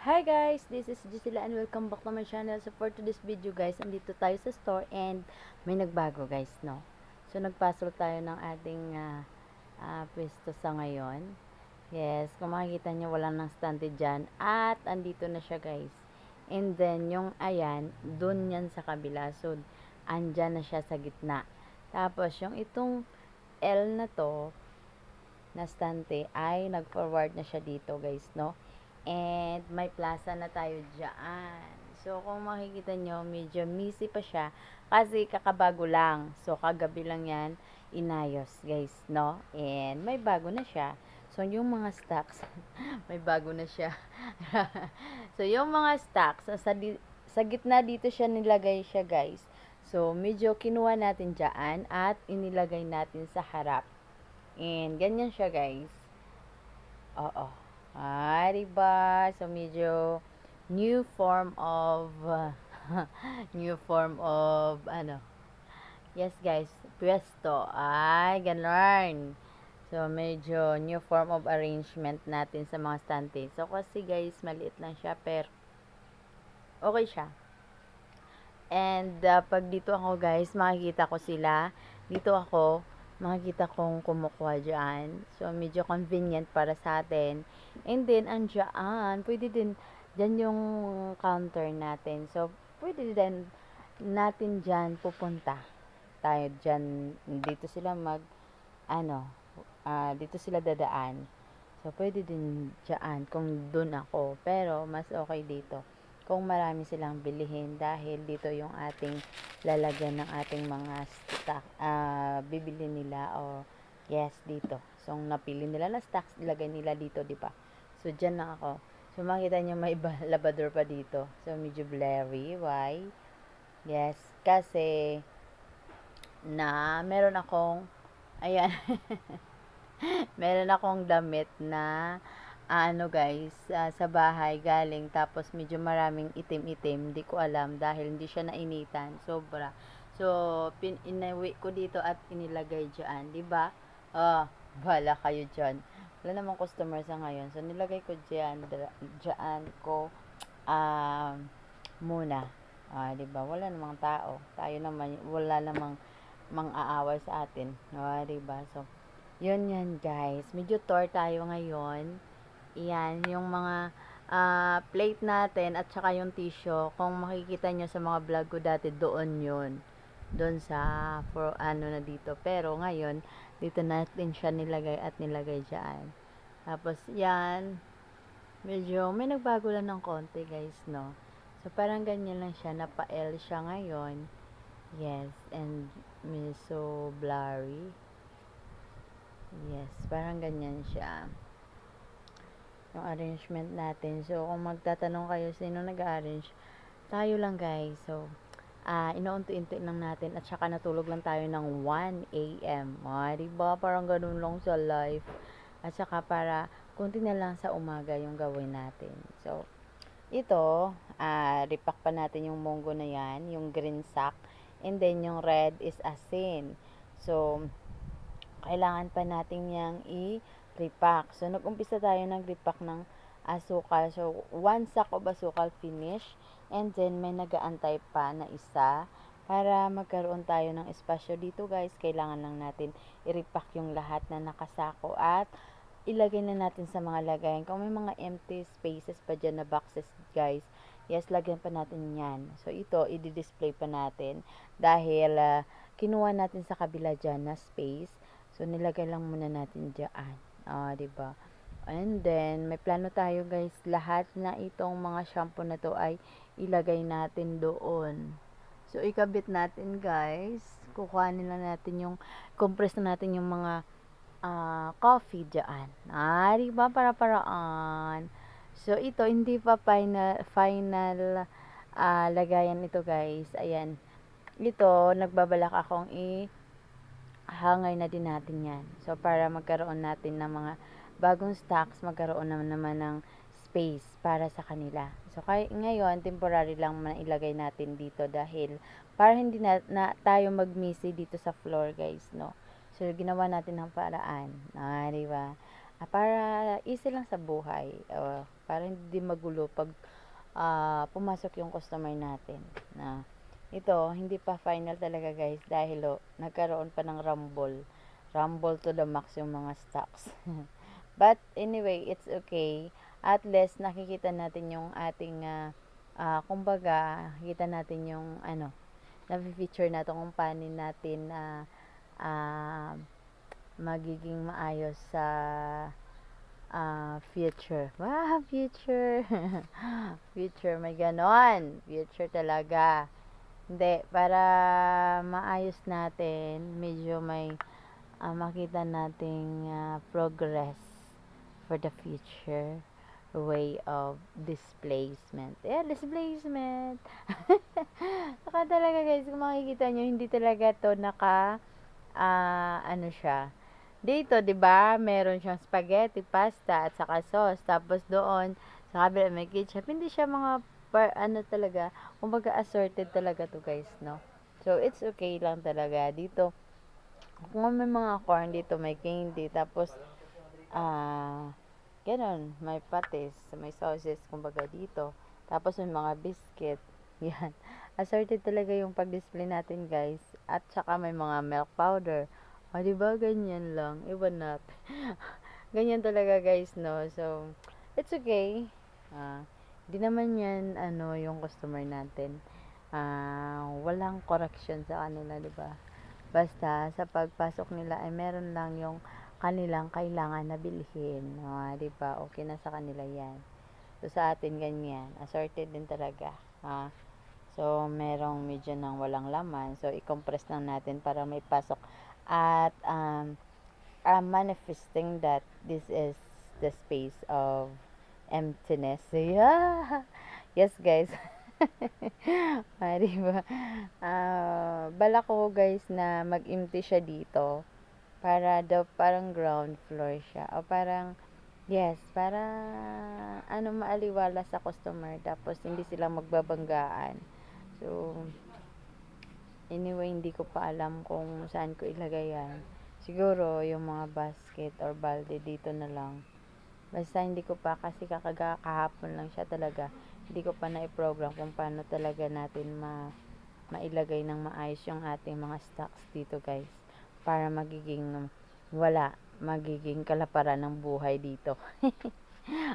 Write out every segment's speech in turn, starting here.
Hi guys, this is Gisela and welcome back to my channel. So for today's video guys, andito tayo sa store and may nagbago guys, no? So nagpasol tayo ng ating pwesto sa ngayon. Yes, kung makikita nyo wala nang stante dyan at andito na siya guys. And then yung ayan, dun yan sa kabila. So andyan na siya sa gitna. Tapos yung itong L na to, na stante ay nag-forward na siya dito guys, no? And may plaza na tayo dyan. So, kung makikita nyo, medyo messy pa siya. Kasi kakabago lang. So, kagabi lang yan inayos, guys, no? And may bago na siya. So, yung mga stocks, may bago na siya. So, yung mga stocks, sa gitna dito siya nilagay siya, guys. So, medyo kinuha natin dyan at inilagay natin sa harap. And, ganyan siya, guys. Oo. Diba? So, medyo new form of yes guys, pwesto. Ganun. So, medyo new form of arrangement natin sa mga stante. So, kasi guys, maliit lang siya, pero okay siya. And, pag dito ako guys, makikita ko sila. Dito ako, makikita kong kumukuha dyan. So, medyo convenient para sa atin. And then, andyan, pwede din, dyan yung counter natin. So, pwede din natin dyan pupunta. Tayo dyan, dito sila dito sila dadaan. So, pwede din dyan kung dun ako. Pero, mas okay dito kung marami silang bilihin dahil dito yung ating lalagyan ng ating mga stock, bibili nila o yes dito. So napili nila na stocks, ilagay nila dito, di ba? So diyan lang ako. So makita niyo may labador pa dito. So medyo blurry, why? Yes, kasi meron akong ayan. Meron akong damit na guys, sa bahay galing tapos medyo maraming itim-itim, hindi ko alam dahil hindi siya nainitan, sobra. So, inawi ko dito at inilagay diyan, 'di ba? Bala kayo diyan. Wala namang customer sa ngayon. So, nilagay ko diyan ko muna. 'Di ba? Wala namang tao. Tayo naman wala namang mang-aaway sa atin. 'Di ba? So, yun yan guys. Medyo tour tayo ngayon. Iyan, yung mga plate natin at saka yung tissue. Kung makikita nyo sa mga vlog ko dati, doon yun. Doon sa, na dito. Pero ngayon, dito natin siya nilagay at nilagay dyan. Tapos, yan. Medyo, may nagbago lang ng konti guys, no? So, parang ganyan lang siya. Napa-L siya ngayon. Yes, and so blurry. Yes, parang ganyan siya yung arrangement natin. So, kung magtatanong kayo sino nag-arrange, tayo lang guys. So, inuunti-unti lang natin at saka natulog lang tayo ng 1 a.m. Diba? Parang ganun lang sa life. At saka para kunti na lang sa umaga yung gawin natin. So, ito, repack pa natin yung munggo na yan, yung green sack. And then, yung red is asin. So, kailangan pa natin yang i-repack. So, nag-umpisa tayo nag-repack ng asukal. So, 1 sack of asukal finish. And then, may nag-aantay pa na isa para magkaroon tayo ng espasyo dito guys. Kailangan lang natin i-repack yung lahat na nakasako at ilagay na natin sa mga lagayan. Kung may mga empty spaces pa dyan na boxes guys, yes, lagyan pa natin yan. So, ito, i-display pa natin dahil kinuha natin sa kabila dyan na space. So, nilagay lang muna natin dyan. Diba? And then, may plano tayo guys. Lahat na itong mga shampoo na to ay ilagay natin doon. So, ikabit natin guys. Kukuhanin lang natin yung, compress na natin yung mga coffee dyan. Diba? Para-paraan. So, ito, hindi pa final lagayan ito guys. Ayan. Ito, nagbabalak akong hangay na din natin yan. So, para magkaroon natin ng mga bagong stocks, magkaroon naman ng space para sa kanila. So, ngayon, temporary lang muna ilagay natin dito dahil para hindi na tayo mag-messy dito sa floor, guys, no? So, ginawa natin ng paraan. Diba? Para easy lang sa buhay. para hindi magulo pag pumasok yung customer natin. Na ito, hindi pa final talaga guys dahil nagkaroon pa ng rumble to the max yung mga stocks. But anyway, it's okay. At least nakikita natin yung ating kumbaga, kita natin yung na-feature natin kung paano natin magiging maayos sa future. Wow, future. Future, may ganon. Future talaga. Hindi, para maayos natin, medyo may makita nating progress for the future way of displacement. Yeah, displacement. Saka talaga guys, kung makikita nyo, hindi talaga to siya. Dito, 'di ba? Meron siyang spaghetti, pasta at saka sauce. Tapos doon sa kabila may ketchup. Hindi siya mga talaga, kumbaga assorted talaga to guys, no? So it's okay lang talaga dito. Kung may mga corn dito, may candy, tapos ganon, may patis, may sauces, kumbaga dito. Tapos may mga biscuit. Yan. Assorted talaga yung pag-display natin, guys. At saka may mga milk powder. O, diba? Ganyan lang. Iwan natin. Ganyan talaga, guys, no? So, it's okay. Di naman yan, yung customer natin. Walang correction sa kanila, diba? Basta, sa pagpasok nila ay meron lang yung kanilang kailangan na bilhin. Diba? Okay na sa kanila yan. So, sa atin ganyan. Assorted din talaga. So, merong medyo nang walang laman. So, i-compress lang natin para may pasok. At, manifesting that this is the space of emptiness. So, yeah. Yes, guys. Diba? Bala ko, guys, na mag-empty siya dito. Para daw parang ground floor siya. O parang, yes, para maaliwala sa customer. Tapos, hindi sila magbabanggaan. So, anyway, hindi ko pa alam kung saan ko ilagay yan. Siguro, yung mga basket or balde dito na lang. Basta hindi ko pa, kasi kahapon lang siya talaga. Hindi ko pa na-program kung paano talaga natin mailagay ng maayos yung ating mga stocks dito, guys. Para magiging kalaparan ng buhay dito.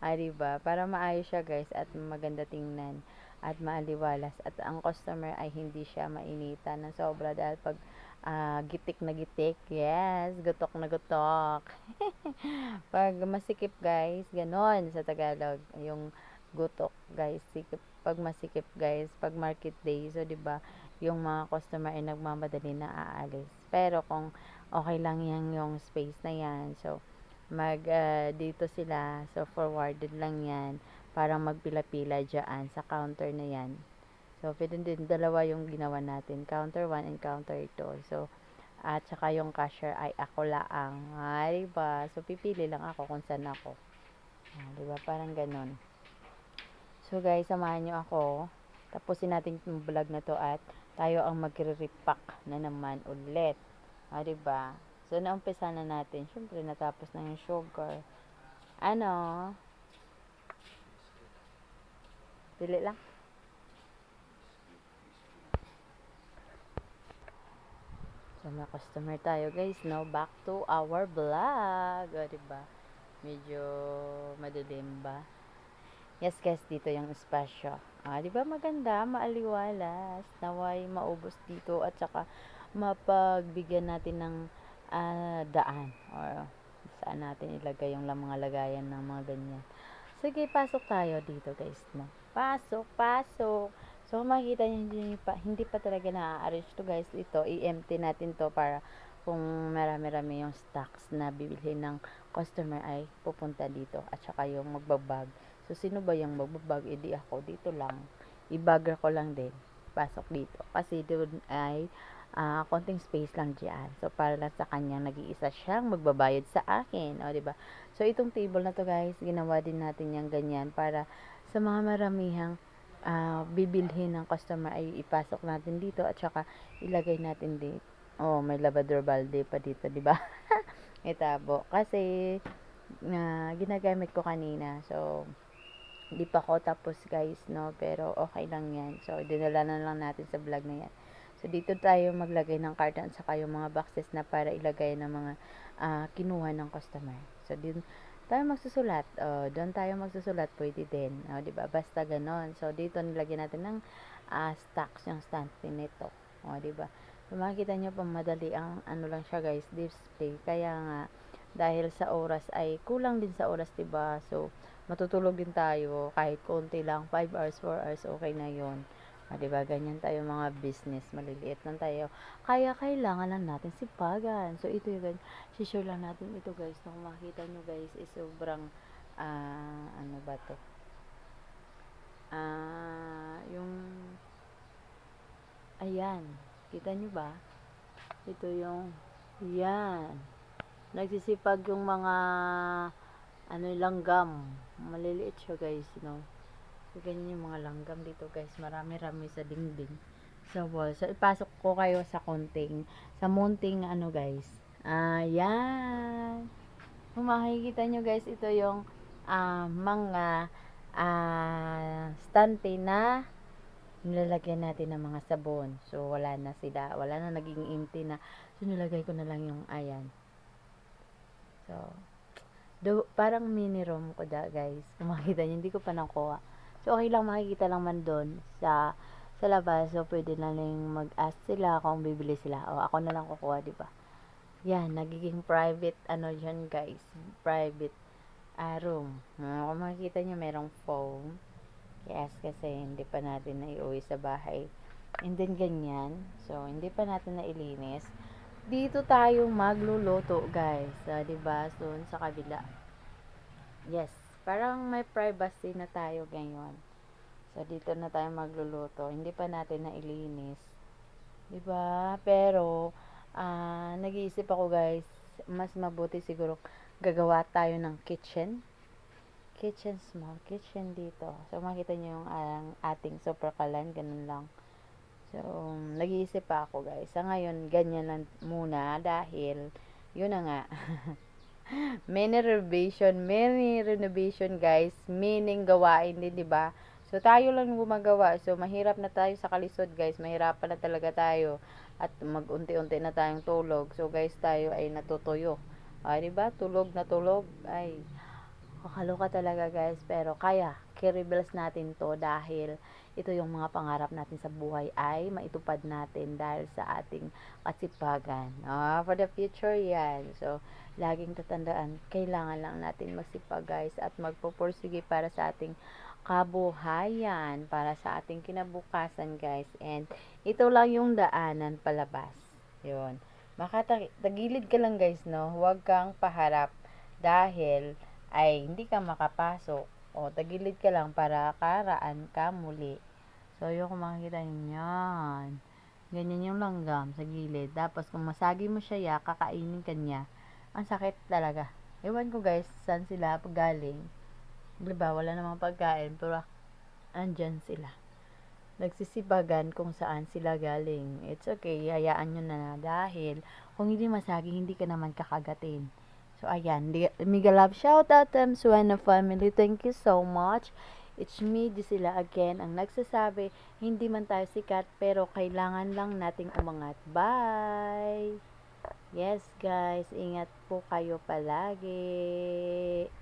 Diba? Para maayos siya, guys, at maganda tingnan at maaliwalas, at ang customer ay hindi siya mainitan ng sobra dahil pag gitik na gitik, yes, gutok na gutok. Pag masikip, guys, ganon sa Tagalog yung gutok, guys, sikip. Pag masikip, guys, pag market day, so diba, yung mga customer ay nagmamadali na aalis. Pero kung okay lang yan yung space na yan, so dito sila, so forwarded lang yan, parang magpila-pila dyan sa counter na yan. So pwede din dalawa yung ginawa natin, counter 1 and counter 2. So at saka yung cashier ay ako laang. Diba? So pipili lang ako kung saan ako. Diba? Parang ganon. So guys, samahan nyo ako. Tapusin natin yung vlog na to at tayo ang magre-repack na naman ulit. Diba? So, naumpisa na natin. Siyempre, natapos na yung sugar. Pili lang. So, may customer tayo, guys, no? Back to our vlog. Diba? Medyo madilim ba? Yes, guys, dito yung espasyo. Diba maganda? Maaliwalas. Naway maubos dito at saka mapagbigyan natin ng daan or saan natin ilagay yung mga lagayan ng mga ganyan. Sige, pasok tayo dito, guys, no? Pasok. So, makikita nyo, hindi pa talaga na-arrange to, guys. Ito, i-empty natin to para kung marami-rami yung stocks na bibili ng customer ay pupunta dito at saka yung magbabag. So, sino ba yung magbabag? Di ako, dito lang. I-bagger ko lang din. Pasok dito. Kasi doon ay konting space lang dyan. So, para lang sa kanya, nag-iisa siyang magbabayad sa akin. Diba? So, itong table na to, guys, ginawa din natin yung ganyan para sa mga maramihang bibilhin ng customer ay ipasok natin dito at saka ilagay natin dito. May lavador balde pa dito, diba? Itabo. Kasi, ginagamit ko kanina. So, Hindi pa ako tapos guys, no? Pero okay lang yan. So, dinala na lang natin sa vlog na yan. So, dito tayo maglagay ng carton at saka yung mga boxes na para ilagay ng mga kinuha ng customer. So, din tayo magsusulat. Doon tayo magsusulat. Pwede din. Diba? Basta ganon. So, dito nilagyan natin ng stocks yung stand nito. Diba? So, makikita nyo pa madali ang ano lang siya guys, display. Kaya nga, dahil sa oras ay kulang din sa oras, diba? So, matutulog din tayo kahit konti lang, 5 hours, 4 hours, okay na yon. Diba, ganyan tayo mga business, maliliit lang tayo. Kaya kailangan lang natin sipagan. So, ito yung guys, share lang natin ito guys. Kung makita nyo guys, is sobrang, ano ba to? Yung, ayan, kita nyo ba? Ito yung, yan. Nagsisipag yung mga ano langgam, maliliit siya guys, no? So, ganyan yung mga langgam dito guys, marami-rami sa dingding, sa wall. So, ipasok ko kayo sa munting ano guys, ayan. Kung makikita nyo guys, ito yung mga stante na nilalagyan natin ng mga sabon. So, wala na sila, wala na, naging empty na. So, nilagay ko na lang yung ayan. So, parang mini room ko guys. Kung makikita nyo, hindi ko pa nakuha. So, okay lang, makikita lang man doon sa labas. So, pwede na lang mag-ask sila kung bibili sila. O, ako na lang kukuha, diba? Yan, nagiging private, ano yan guys. Private room. Kung makikita nyo, merong foam. Yes, kasi hindi pa natin naiuwi sa bahay. And then, ganyan. So, hindi pa natin nailinis. Dito tayo magluluto guys, diba? So, sa kabila. Yes, parang may privacy na tayo ngayon. So, dito na tayo magluluto. Hindi pa natin nailinis. Diba? Pero, nag-iisip ako guys, mas mabuti siguro gagawa tayo ng kitchen. Small kitchen dito. So, makita nyo yung ating super kalan, ganun lang. So, nag-iisip pa ako guys. Sa ngayon, ganyan lang muna dahil, yun na nga. many renovation guys, meaning gawain din, diba? So, tayo lang gumagawa. So, mahirap na tayo sa kalisod guys. Mahirapan na talaga tayo. At mag-unti-unti na tayong tulog. So, guys, tayo ay natutuyo. Diba? Tulog na tulog. Ay, kakaloka talaga guys, pero kaya i-realize natin to dahil ito yung mga pangarap natin sa buhay ay maitupad natin dahil sa ating kasipagan. For the future yan. So, laging tatandaan, kailangan lang natin magsipag guys at magpupursige para sa ating kabuhayan, para sa ating kinabukasan guys. And ito lang yung daanan palabas. Yun. Makatagilid ka lang guys, no? Huwag kang paharap dahil ay hindi ka makapasok o tagilid ka lang para karaan ka muli. So, yung kung makikita nyo yan, ganyan yung langgam sa gilid. Tapos, kung masagi mo siya, kakainin ka niya. Ang sakit talaga. Ewan ko guys, saan sila galing. Diba, wala namang pagkain, pero andyan sila. Nagsisibagan kung saan sila galing. It's okay, hayaan nyo na dahil kung hindi masagi, hindi ka naman kakagatin. So, ayan. Mega love shout out to Suena family. Thank you so much. It's me, Gisela again, ang nagsasabi, hindi man tayo sikat, pero kailangan lang nating umangat. Bye! Yes, guys. Ingat po kayo palagi.